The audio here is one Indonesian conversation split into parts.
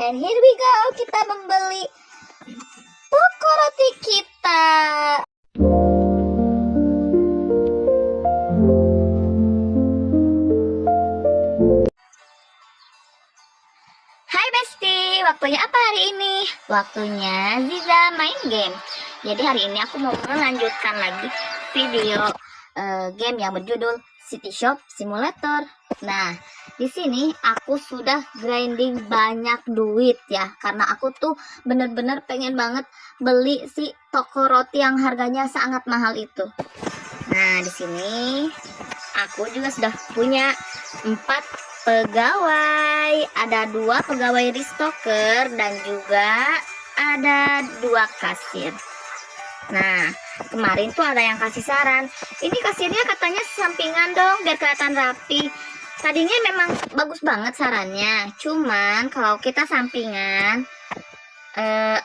And here we go, kita membeli toko roti kita. Hai Besti, waktunya apa hari ini? Waktunya Ziza main game. Jadi hari ini aku mau melanjutkan lagi video game yang berjudul City Shop Simulator. Nah, di sini aku sudah grinding banyak duit ya, karena aku tuh bener-bener pengen banget beli si toko roti yang harganya sangat mahal itu. Nah, di sini aku juga sudah punya 4 pegawai. Ada 2 pegawai restocker dan juga ada 2 kasir. Nah, kemarin tuh ada yang kasih saran, ini kasirnya katanya sampingan dong biar kelihatan rapi. Tadinya memang bagus banget sarannya, cuman kalau kita sampingan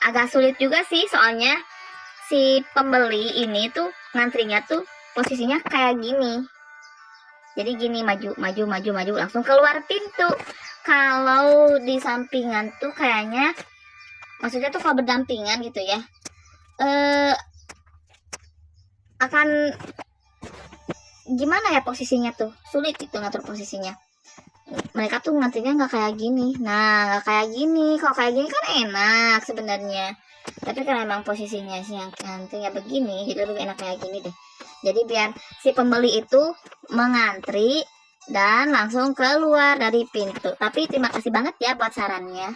agak sulit juga sih, soalnya si pembeli ini tuh ngantrinya tuh posisinya kayak gini. Jadi gini, maju langsung keluar pintu. Kalau di sampingan tuh kayaknya, maksudnya tuh kalau berdampingan gitu ya, akan gimana ya posisinya tuh, sulit itu ngatur posisinya. Mereka tuh ngantrinya nggak kayak gini. Nah, nggak kayak gini. Kalau kayak gini kan enak sebenarnya, tapi karena emang posisinya sih yang ngantrinya begini, jadi lebih enak kayak gini deh. Jadi biar si pembeli itu mengantri dan langsung keluar dari pintu. Tapi terima kasih banget ya buat sarannya.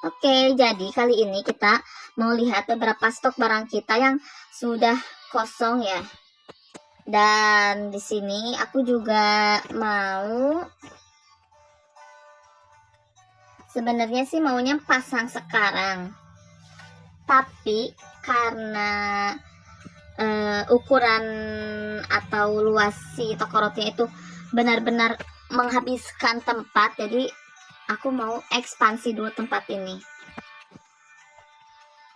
Oke, jadi kali ini kita mau lihat beberapa stok barang kita yang sudah kosong ya. Dan di sini aku juga mau, sebenarnya sih maunya pasang sekarang, tapi karena ukuran atau luas si toko rotinya itu benar-benar menghabiskan tempat, jadi aku mau ekspansi dulu tempat ini.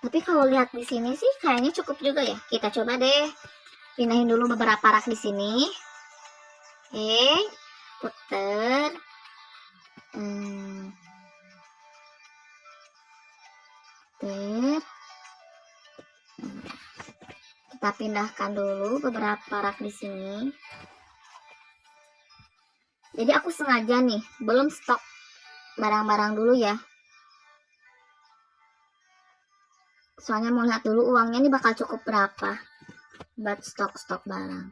Tapi kalau lihat di sini sih kayaknya cukup juga ya. Kita coba deh pindahin dulu beberapa rak di sini. Oke, puter. Puter. Kita pindahkan dulu beberapa rak di sini. Jadi aku sengaja nih belum stok barang-barang dulu ya. Soalnya mau lihat dulu uangnya nih bakal cukup berapa buat stok-stok barang.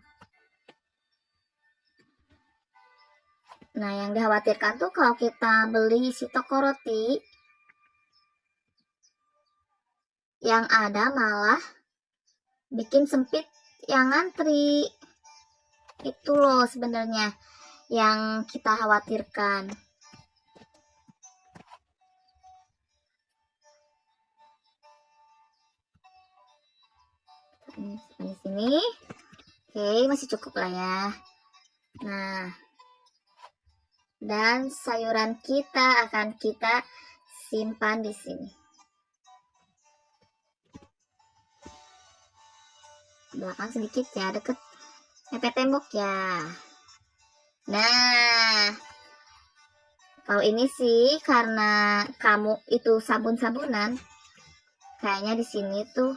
Nah, yang dikhawatirkan tuh kalau kita beli si toko roti, yang ada malah bikin sempit yang ngantri. Itu loh sebenarnya yang kita khawatirkan. Di sini. Oke, masih cukup lah ya. Nah, dan sayuran kita akan kita simpan di sini. Belakang sedikit ya, deket mepet tembok ya. Nah, kalau ini sih karena kamu itu sabun-sabunan, kayaknya di sini tuh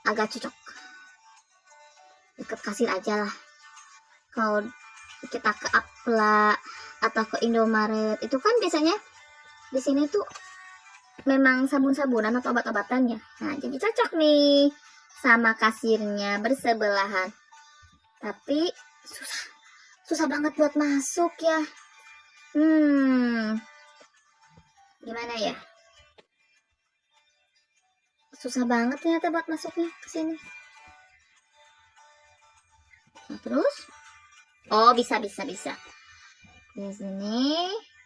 agak cocok deket kasir aja lah. Kalau kita ke Apla atau ke Indomaret, itu kan biasanya di sini tuh memang sabun-sabunan atau obat-obatannya. Nah, jadi cocok nih sama kasirnya bersebelahan. Tapi susah banget buat masuk ya. Gimana ya? Susah banget ternyata buat masuknya ke sini. Nah, terus? Oh, bisa. Di sini,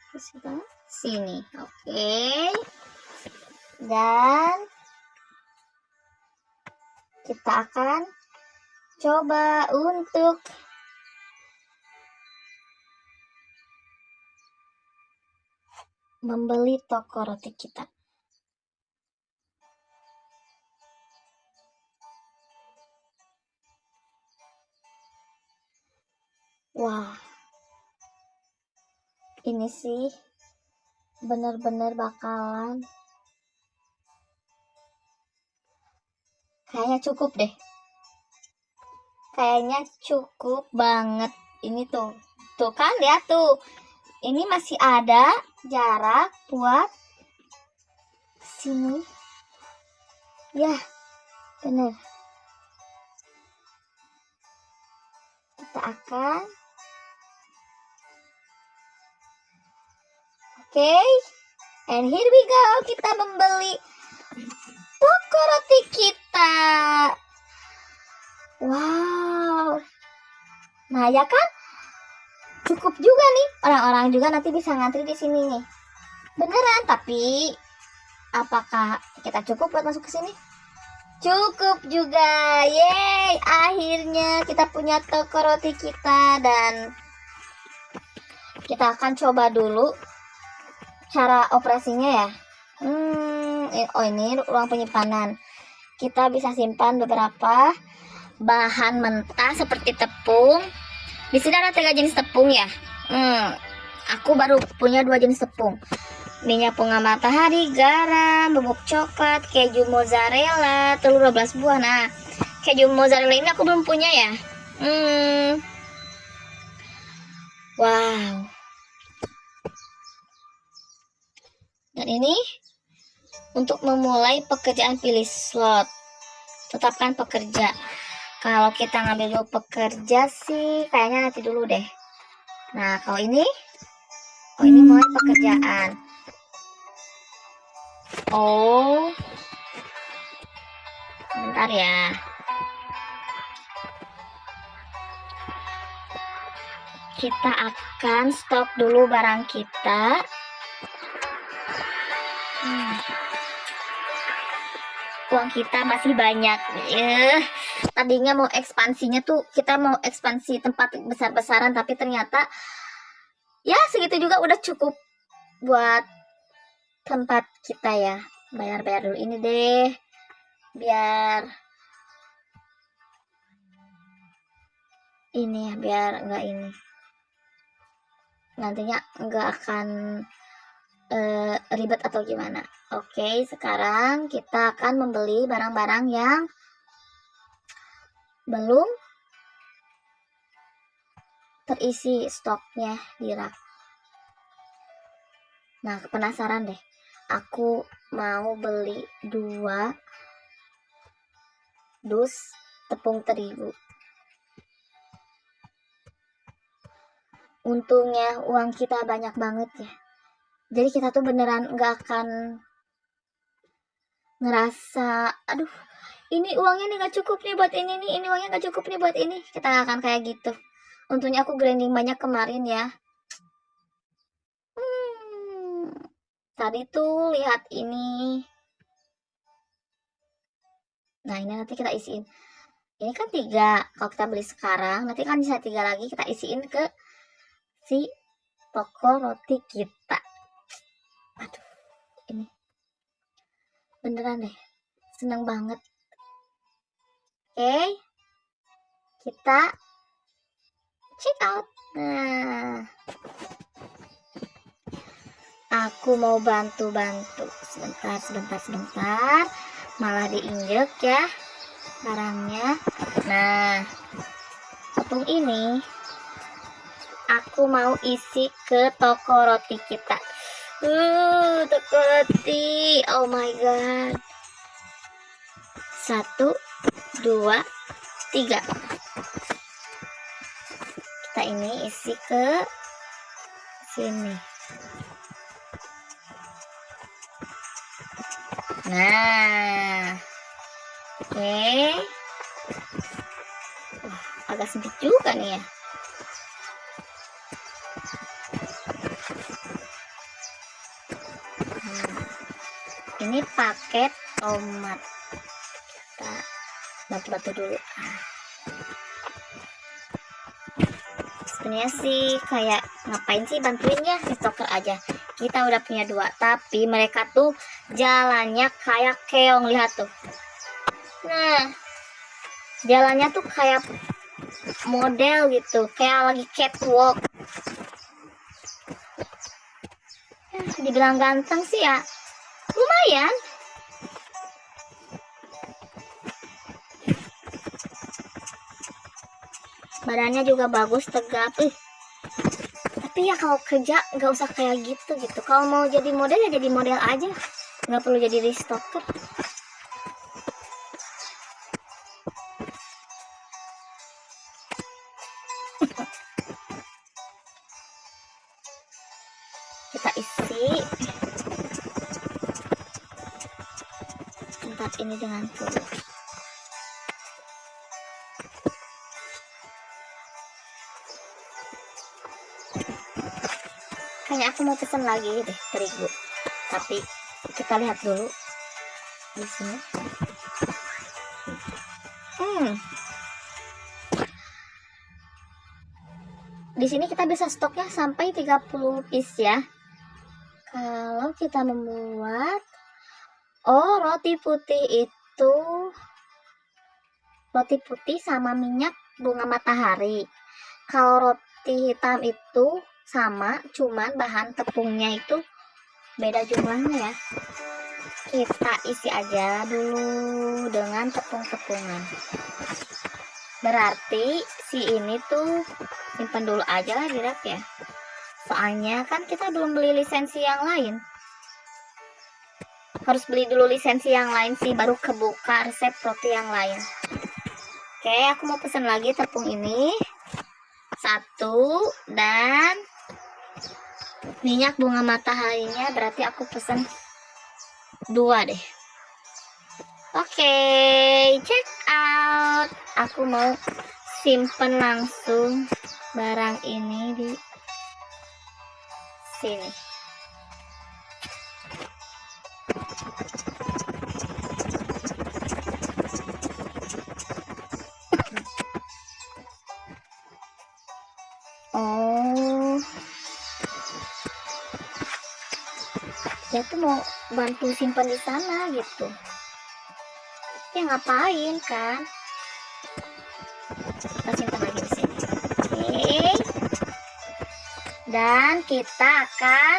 terus kita sini. Oke. Dan kita akan coba untuk membeli toko roti kita. Wah, ini ini sih bener-bener bakalan kayaknya cukup deh. Kayaknya cukup banget ini tuh. Tuh kan lihat tuh. Ini masih ada jarak buat sini. Ya, bener. Kita akan Oke. And here we go. Kita membeli toko roti kita. Wow. Nah, ya kan? Cukup juga nih. Orang-orang juga nanti bisa ngantri di sini nih. Beneran, tapi apakah kita cukup buat masuk ke sini? Cukup juga. Yeay, akhirnya kita punya toko roti kita dan kita akan coba dulu cara operasinya ya. Oh ini ruang penyimpanan. Kita bisa simpan beberapa bahan mentah seperti tepung. Di sini ada 3 jenis tepung ya. Aku baru punya 2 jenis tepung. Minyak bunga matahari, garam, bubuk coklat, keju mozzarella, telur 12 buah. Nah, keju mozzarella ini aku belum punya ya. Wow. Dan ini untuk memulai pekerjaan, pilih slot, tetapkan pekerja. Kalau kita ngambil dulu pekerja sih kayaknya nanti dulu deh. Nah kalau ini mulai pekerjaan. Oh bentar ya, kita akan stok dulu barang kita. Uang kita masih banyak. Tadinya mau ekspansinya tuh, kita mau ekspansi tempat besar-besaran, tapi ternyata ya segitu juga udah cukup buat tempat kita ya. Bayar-bayar dulu ini deh, biar ini ya, biar enggak ini nantinya enggak akan ribet atau gimana. Oke, sekarang kita akan membeli barang-barang yang belum terisi stoknya di rak. Nah, penasaran deh. Aku mau beli 2 dus tepung terigu. Untungnya uang kita banyak banget ya. Jadi kita tuh beneran nggak akan ngerasa, aduh ini uangnya nih nggak cukup nih buat ini nih, ini uangnya nggak cukup nih buat ini. Kita nggak akan kayak gitu. Untungnya aku grinding banyak kemarin ya. Tadi tuh lihat ini. Nah ini nanti kita isiin. Ini kan 3. Kalau kita beli sekarang, nanti kan bisa 3 lagi kita isiin ke si toko roti kita. Aduh, ini beneran deh, seneng banget. Oke, kita check out. Nah, aku mau bantu-bantu. Sebentar. Malah diinjek ya barangnya. Nah, tepung ini aku mau isi ke toko roti kita. Toko roti. Oh my god. 1, 2, 3. Kita ini isi ke sini. Nah, oke. Agak sempit juga nih ya. Ini paket tomat. Kita bantu-bantu dulu. Sebenarnya sih kayak ngapain sih bantuin ya, stoker aja. Kita udah punya 2, tapi mereka tuh jalannya kayak keong, lihat tuh. Nah, jalannya tuh kayak model gitu, kayak lagi catwalk. dibilang ganteng sih ya lumayan. Badannya juga bagus, tegap. Tapi ya kalau kerja nggak usah kayak gitu. Kalau mau jadi model ya jadi model aja, nggak perlu jadi restocker. Kita isi tempat ini dengan telur. Kayaknya aku mau pesan lagi deh terigu, tapi kita lihat dulu di sini. Di sini kita bisa stoknya sampai 30 piece ya. Kalau kita membuat roti putih itu roti putih sama minyak bunga matahari. Kalau roti hitam itu sama, cuman bahan tepungnya itu beda jumlahnya ya. Kita isi aja dulu dengan tepung-tepungan. Berarti si ini tuh simpan dulu aja lah di rak ya. Soalnya kan kita belum beli lisensi yang lain. Harus beli dulu lisensi yang lain sih, baru kebuka resep roti yang lain. Oke, aku mau pesan lagi tepung ini. 1 dan minyak bunga mataharinya berarti aku pesan 2 deh. Oke, check out. Aku mau simpen langsung barang ini di sini. Dia tuh mau bantu simpan di sana gitu. Ya ngapain kan? Kita simpan lagi di sini. Oke. Dan kita akan,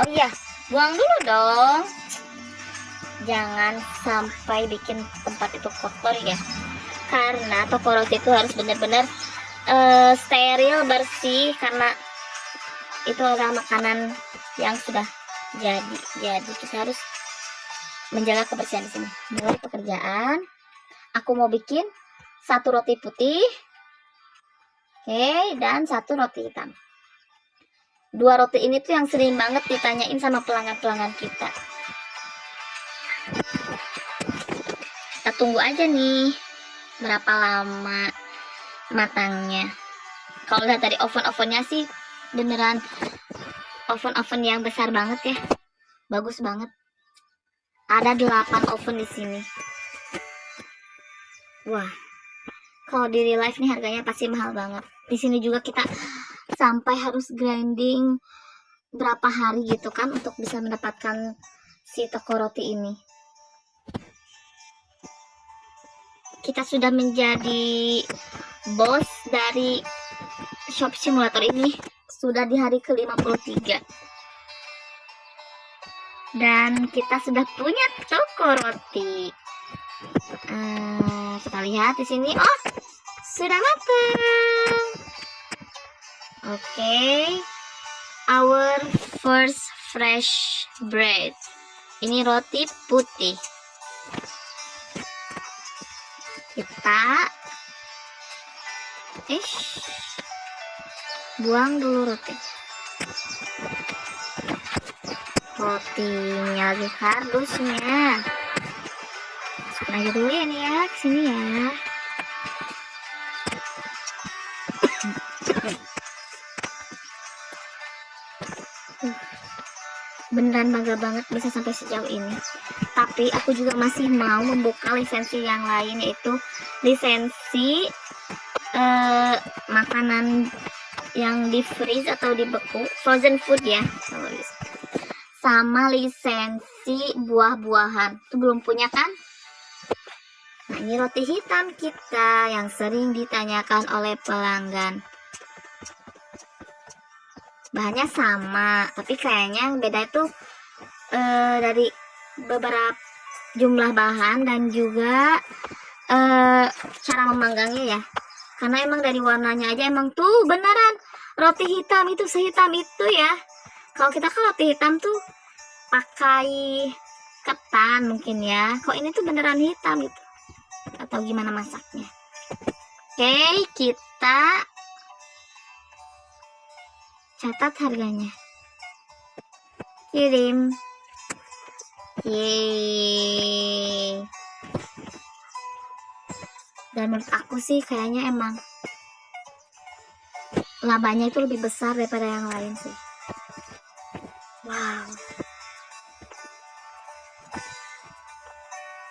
oh iya, buang dulu dong. Jangan sampai bikin tempat itu kotor ya. Karena toko roti itu harus benar-benar steril, bersih, karena itu adalah makanan yang sudah jadi kita harus menjaga kebersihan di sini. Mulai pekerjaan, aku mau bikin 1 roti putih, oke, dan 1 roti hitam. 2 roti ini tuh yang sering banget ditanyain sama pelanggan-pelanggan kita. Kita tunggu aja nih berapa lama matangnya. Kalau lihat dari oven-ovennya sih beneran oven-oven yang besar banget ya, bagus banget. Ada 8 oven di sini. Wah, kalau di real life nih harganya pasti mahal banget. Di sini juga kita sampai harus grinding berapa hari gitu kan untuk bisa mendapatkan si toko roti ini. Kita sudah menjadi bos dari shop simulator ini sudah di hari ke-53. Dan kita sudah punya toko roti. Kita lihat di sini. Oh, sudah matang. Oke. Our first fresh bread. Ini roti putih. Kita buang dulu roti. Rotinya lagi kardusnya. Masukin aja dulu ya nih ya, kesini ya. Beneran bangga banget bisa sampai sejauh ini. Tapi aku juga masih mau membuka lisensi yang lain, yaitu lisensi makanan yang di freeze atau dibeku, frozen food ya, sama lisensi buah-buahan. Itu belum punya kan? Nah, ini roti hitam kita yang sering ditanyakan oleh pelanggan. bahannya sama, tapi kayaknya yang beda itu dari beberapa jumlah bahan dan juga cara memanggangnya ya. Karena emang dari warnanya aja emang tuh beneran roti hitam itu sehitam itu ya. Kalau kita kan roti hitam tuh pakai ketan mungkin ya. Kok ini tuh beneran hitam gitu. Atau gimana masaknya? Oke, kita catat harganya. Kirim. Yeay. Dan menurut aku sih kayaknya emang labanya itu lebih besar daripada yang lain sih. Wow.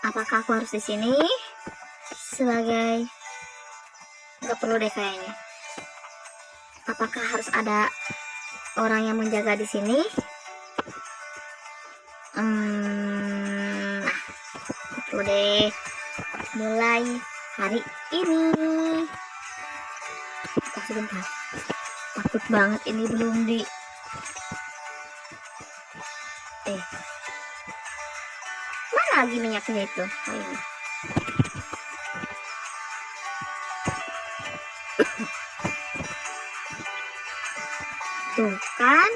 Apakah aku harus di sini sebagai, nggak perlu deh kayaknya. Apakah harus ada orang yang menjaga di sini? Perlu deh. Mulai hari ini. Sebentar. Takut banget ini belum di mana lagi minyaknya itu? Oh ini. Tuh kan,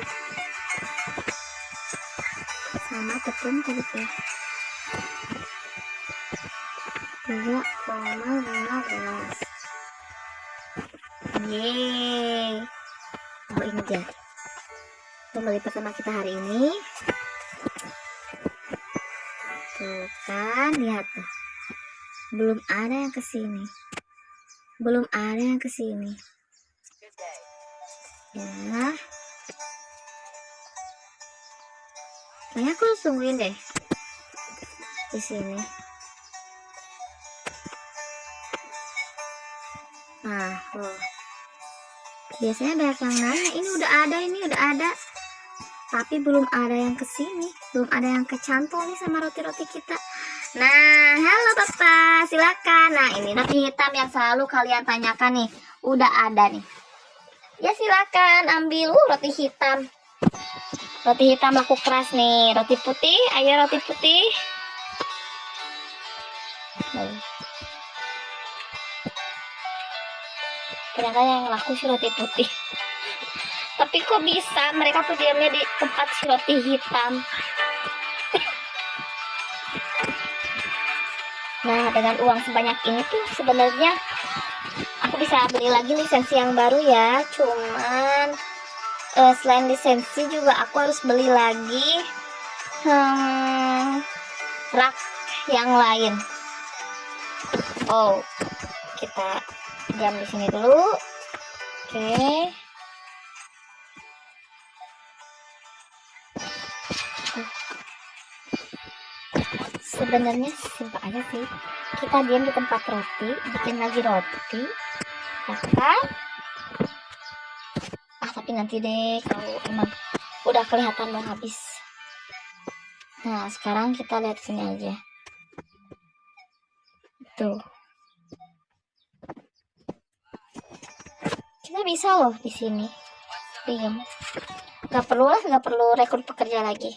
sama tepung tadi tuh 3,15. Yeay. Oh ini dia pembeli pertama kita hari ini. Tuh kan, lihat tuh, belum ada yang kesini, belum ada yang kesini ya. Kayaknya aku harus tungguin deh di sini. Nah, biasanya banyak yang nanya, ini udah ada, tapi belum ada yang kesini, belum ada yang kecantol nih sama roti-roti kita. Nah, halo Papa, silakan. Nah, ini roti hitam yang selalu kalian tanyakan nih, udah ada nih. Ya silakan ambil roti hitam. Roti hitam laku keras nih. Roti putih, ayo roti putih. Ternyata yang laku sih roti putih. Tapi kok bisa mereka tuh diamnya di tempat si roti hitam. Nah, dengan uang sebanyak ini tuh sebenarnya aku bisa beli lagi lisensi yang baru ya. Cuman selain lisensi juga aku harus beli lagi rak yang lain. Oh, kita diam di sini dulu. Oke. Sebenarnya simpel aja sih. Kita diam di tempat roti, bikin lagi roti, ya kan? Tapi nanti deh kalau emang udah kelihatan mau habis. Nah, sekarang kita lihat sini aja. Tuh. Kita bisa loh di sini. Diam. Gak perlu rekrut pekerja lagi.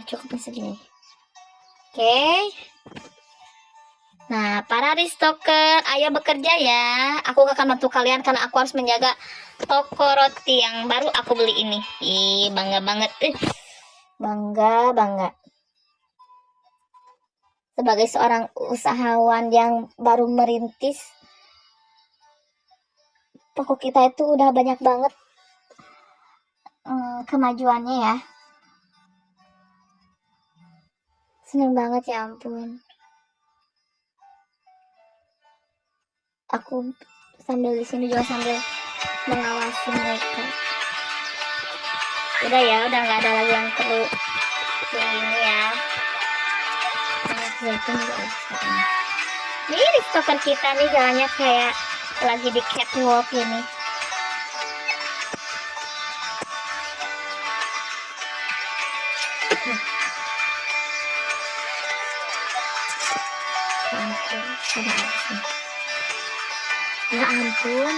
Cukup segini. Oke. Nah, para restocker, ayo bekerja ya. Aku akan bantu kalian karena aku harus menjaga toko roti yang baru aku beli ini. Ih, bangga banget. Bangga. Sebagai seorang usahawan yang baru merintis, toko kita itu udah banyak banget kemajuannya ya. Seneng banget, ya ampun. Aku sambil di sini juga sambil mengawasi mereka. Udah ya, udah nggak ada lagi yang perlu ini ya. Minyak zaitun juga habis. Ini di stoker kita nih jalannya kayak lagi di catwalk ini. Ya ampun.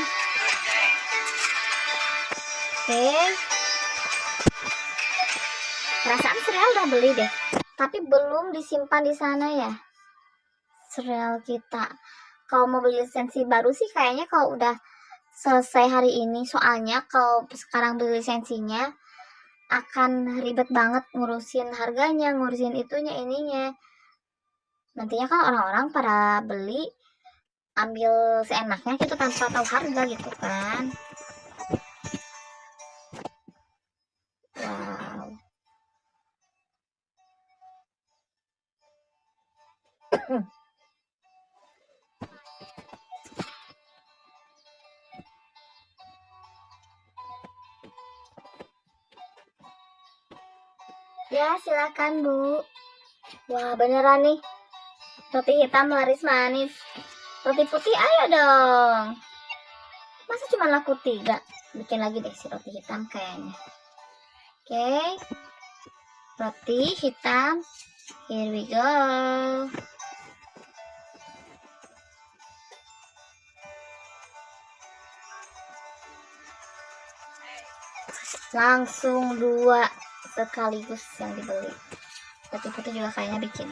Oke. Perasaan sereal udah beli deh, tapi belum disimpan di sana ya sereal kita. Kalau mau beli lisensi baru sih kayaknya kalau udah selesai hari ini, soalnya kalau sekarang beli lisensinya akan ribet banget ngurusin harganya, ngurusin itunya ininya. Nantinya kan orang-orang pada beli ambil seenaknya gitu tanpa tahu harga gitu kan. Wow. Ya silakan Bu. Wah beneran nih, roti hitam laris manis. Roti putih ayo dong. Masa cuma laku 3? Bikin lagi deh si roti hitam kayaknya. Oke. Roti hitam. Here we go. Langsung 2 sekaligus yang dibeli. Roti putih juga kayaknya bikin.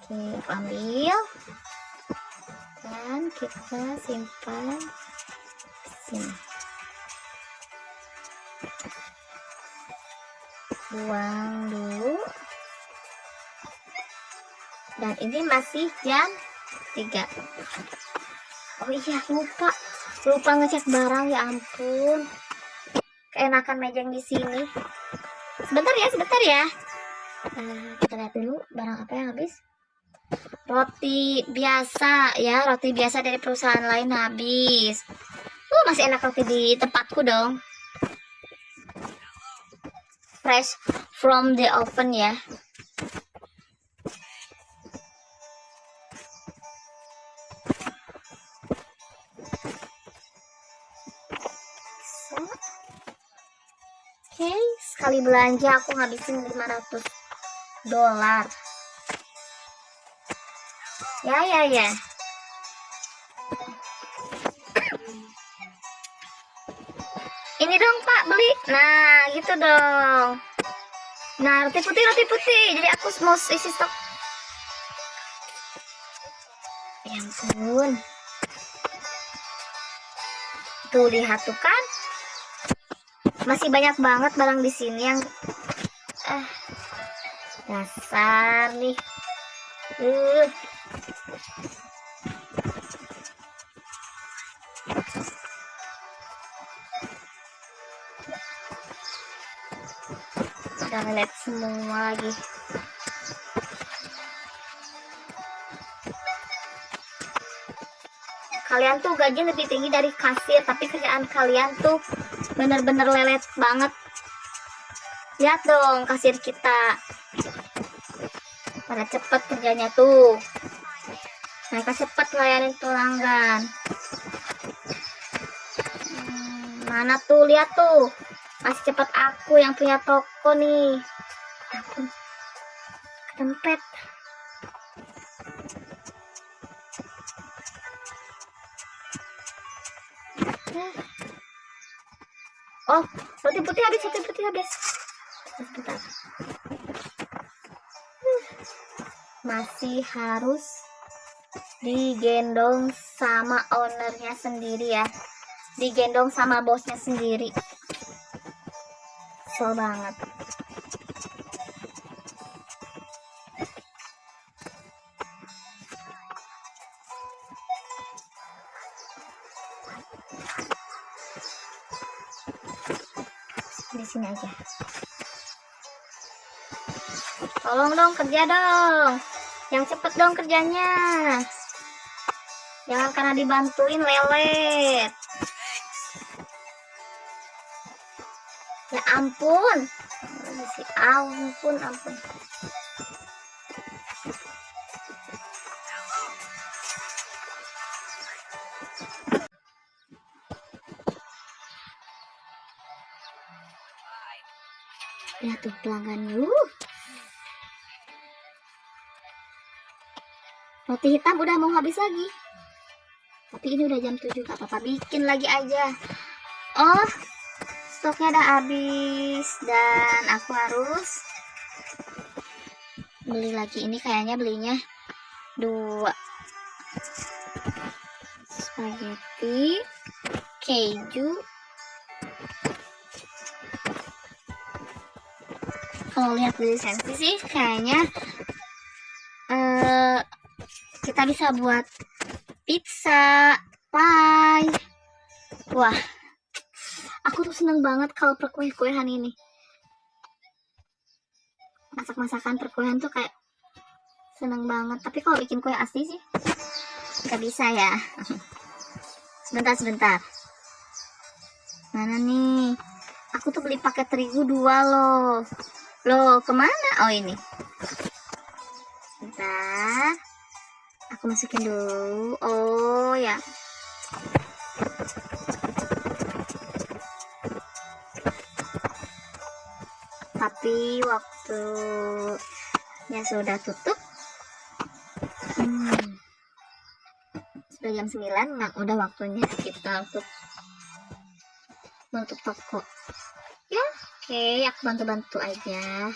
Oke, aku ambil. Dan kita simpan sini. Buang dulu. Dan ini masih jam 3. Oh iya, lupa ngecek barang, ya ampun. Keenakan mejeng di sini. Sebentar ya. Kita lihat dulu barang apa yang habis. Roti biasa ya, roti biasa dari perusahaan lain habis. Masih enak roti di tempatku dong. Fresh from the oven ya. Oke, sekali belanja aku ngabisin $500. Ya. Ini dong Pak, beli. Nah, gitu dong. Nah, roti putih. Jadi aku mau isi stok. Ya ampun. Tuh, lihat tuh kan. Masih banyak banget barang di sini yang dasar nih. Udah ngeliat semua lagi. Kalian tuh gaji lebih tinggi dari kasir, tapi kerjaan kalian tuh bener-bener lelet banget. Lihat dong kasir kita, pada cepet kerjanya tuh. Mereka cepet ngelayanin pelanggan. Mana tuh, lihat tuh, masih cepet aku yang punya toko nih. Ampun, ketempet. Oh, roti putih habis. Sebentar. Masih harus digendong sama ownernya sendiri ya. Digendong sama bosnya sendiri. Kesel banget. Di sini aja. Tolong dong, kerja dong. Yang cepet dong kerjanya. Jangan karena dibantuin lelet. Ya ampun. Ampun. Lihat tuh pelanggannya. Roti hitam udah mau habis lagi. Tapi ini udah jam 7, gak apa-apa, bikin lagi aja. Oh, stoknya udah habis dan aku harus beli lagi. Ini kayaknya belinya 2 spaghetti keju. Kalau lihat dari lisensi sih kayaknya kita bisa buat pizza, pie. Wah, aku tuh seneng banget kalau perkue-kuean ini. Masak-masakan perkuean tuh kayak seneng banget. Tapi kalau bikin kue asli sih nggak bisa ya. Sebentar. Mana nih? Aku tuh beli paket terigu 2 loh. Loh, kemana? Oh, ini. Sebentar. Aku masukin dulu. Oh, ya. Tapi waktunya sudah tutup. Sudah jam 9. Nah, udah waktunya kita untuk menutup toko. Ya, oke, aku bantu-bantu aja.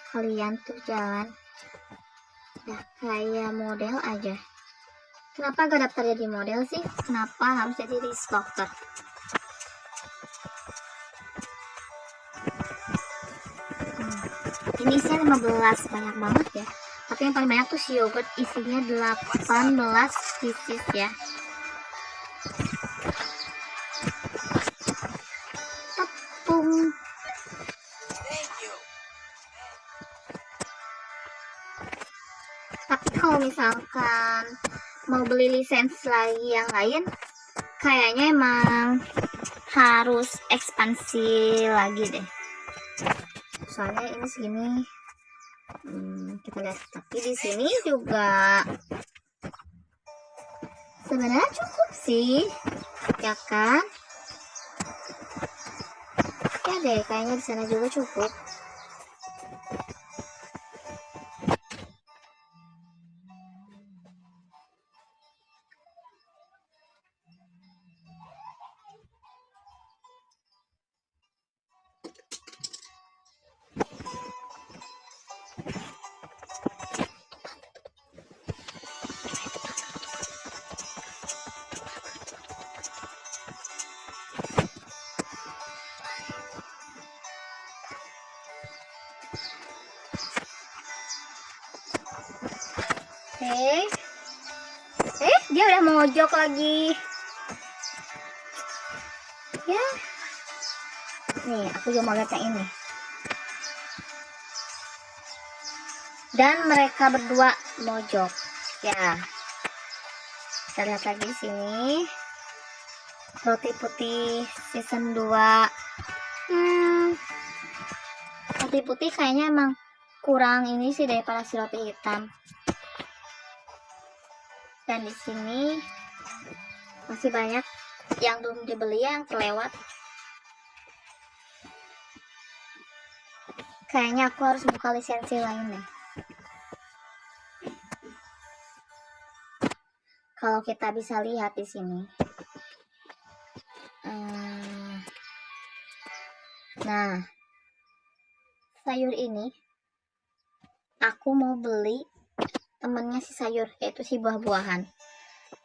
Kalian tuh jalan ya kayak model aja. Kenapa gak daftar jadi model sih? Kenapa harus jadi restocker? Ini isinya 15, banyak banget ya. Tapi yang paling banyak tuh si yogurt, isinya 18 pieces ya. Tepung. Tapi kalau misalkan mau beli lisensi lagi yang lain, kayaknya emang harus ekspansi lagi deh. Soalnya ini segini, kita lihat. Tapi di sini juga sebenarnya cukup sih, ya kan? Ya deh, kayaknya di sana juga cukup. Dia udah mojok lagi ya. Nih, aku juga mau lihat yang ini. Dan mereka berdua mojok ya. Kita lihat lagi di sini. Roti putih season 2. Roti putih kayaknya emang kurang ini sih daripada si roti hitam. Dan di sini masih banyak yang belum dibeli, yang terlewat. Kayaknya aku harus buka lisensi lain nih. Kalau kita bisa lihat di sini. Nah, sayur ini aku mau beli temennya si sayur, yaitu si buah-buahan.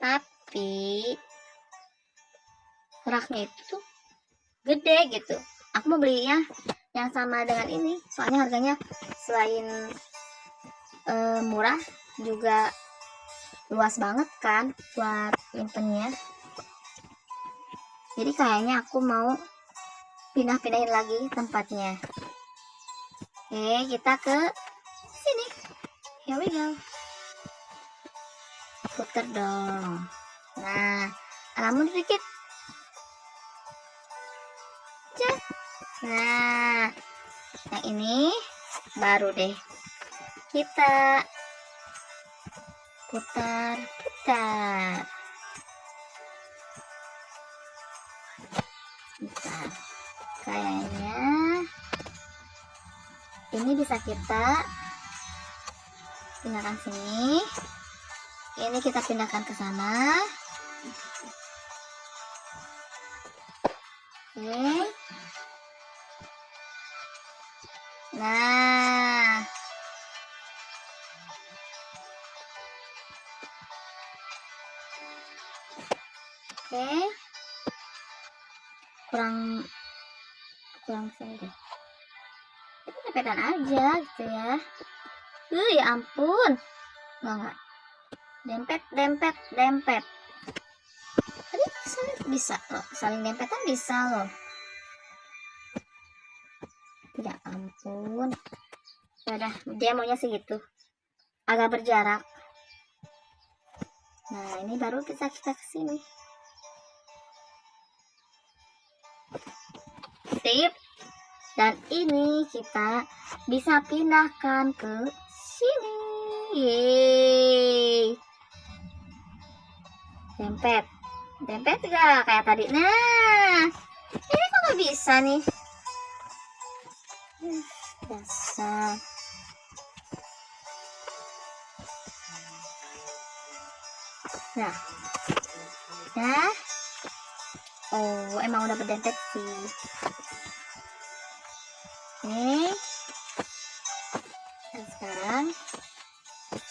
Tapi raknya itu tuh gede gitu. Aku mau belinya yang sama dengan ini, soalnya harganya selain murah juga luas banget kan buat nyimpennya. Jadi kayaknya aku mau pindah-pindahin lagi tempatnya. Oke, kita ke sini. Here we go. Puter dong. Nah, alamun dikit. Nah, yang ini baru deh kita putar. Bentar. Kayaknya ini bisa kita pindahkan sini. Ini kita pindahkan ke sana. Oke. Nah, oke. Kurang saya deh. Itu dempetan aja gitu ya. Ya ampun. Enggak. Dempet. Tadi bisa loh, saling dempetan bisa loh. Ya ampun. Ya udah, dia maunya segitu. Agak berjarak. Nah, ini baru bisa kita kesini. Sip. Dan ini kita bisa pindahkan ke sini. Yeay. Dempet gak kayak tadi? Nah, ini kok gak bisa nih? Dasar. Nah, oh emang udah berdempet sih. Oke. Dan sekarang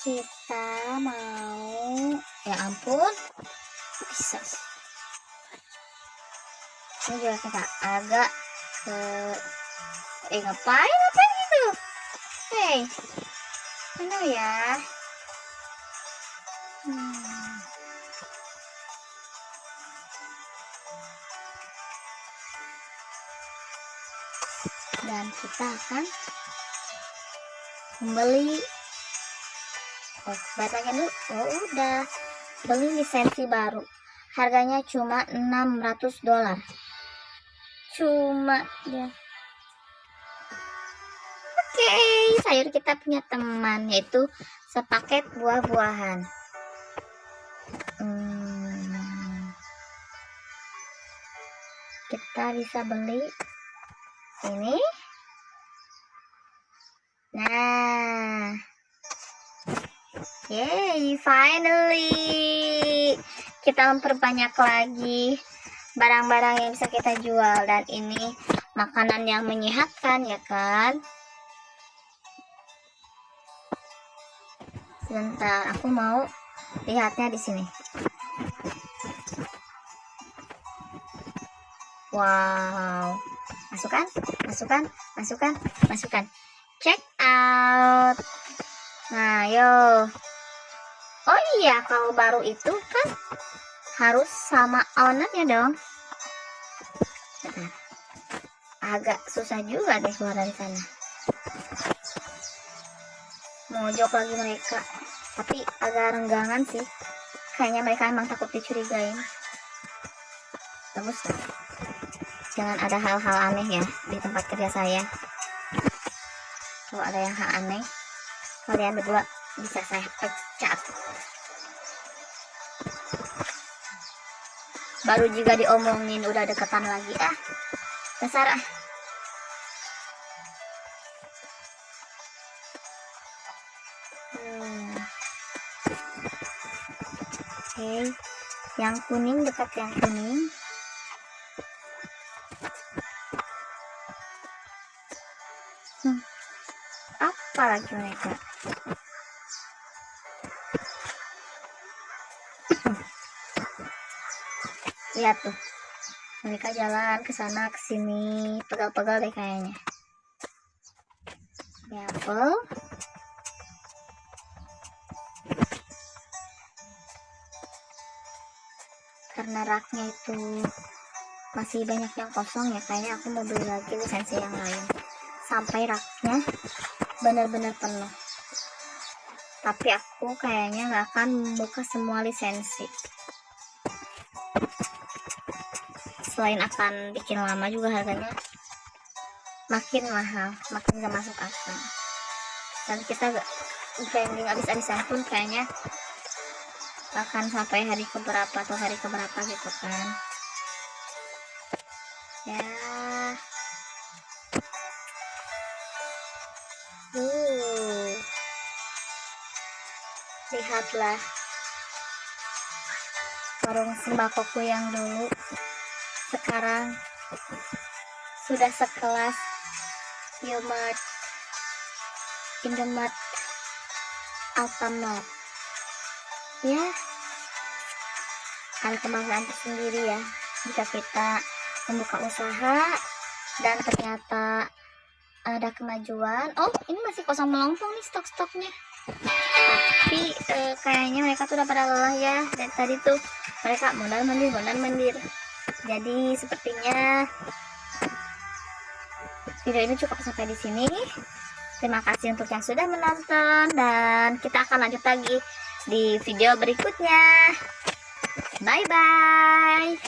kita mau, ya ampun, bisa sih. Ini juga kita agak ke, ngapain gitu? Hey, mana ya? Dan kita akan membeli, bacakan dulu. Oh udah, beli lisensi baru, harganya cuma $600. Cuma ya. Oke, sayur kita punya teman, yaitu sepaket buah-buahan. Kita bisa beli ini. Nah, yay, finally kita memperbanyak lagi barang-barang yang bisa kita jual, dan ini makanan yang menyehatkan ya kan. Sebentar, aku mau lihatnya di sini. Wow, masukkan, check out. Nah, yo. Oh iya, kalau baru itu kan harus sama ownernya dong. Agak susah juga deh keluar dari sana. Mojok lagi mereka, tapi agak renggangan sih. Kayaknya mereka emang takut dicurigain. Bagus lah. Jangan ada hal-hal aneh ya di tempat kerja saya. Kalau ada yang hal aneh, kalian berdua bisa saya pecat. Baru juga diomongin udah deketan lagi, dasar . Oke, yang kuning, dekat yang kuning. Apa lagi mereka? Lihat tuh, mereka jalan ke sana ke sini, pegal-pegal deh kayaknya. Ya, apel. Karena raknya itu masih banyak yang kosong ya, kayaknya aku mau beli lagi lisensi yang lain sampai raknya benar-benar penuh. Tapi aku kayaknya nggak akan buka semua lisensi. Selain akan bikin lama, juga harganya makin mahal, makin gak masuk akal. Dan kita grinding abis-abisan pun kayaknya akan sampai hari keberapa gitu kan ya. Lihatlah warung sembakoku yang dulu sekarang sudah sekelas Yomart, Indomart, Alfamart. Ya, ada kebanggaan tersendiri ya jika kita membuka usaha dan ternyata ada kemajuan. Oh, ini masih kosong melompong nih stok-stoknya. Tapi kayaknya mereka tuh udah pada lelah ya. Dan tadi tuh mereka mondar-mandir. Jadi sepertinya video ini cukup sampai di sini. Terima kasih untuk yang sudah menonton dan kita akan lanjut lagi di video berikutnya. Bye bye.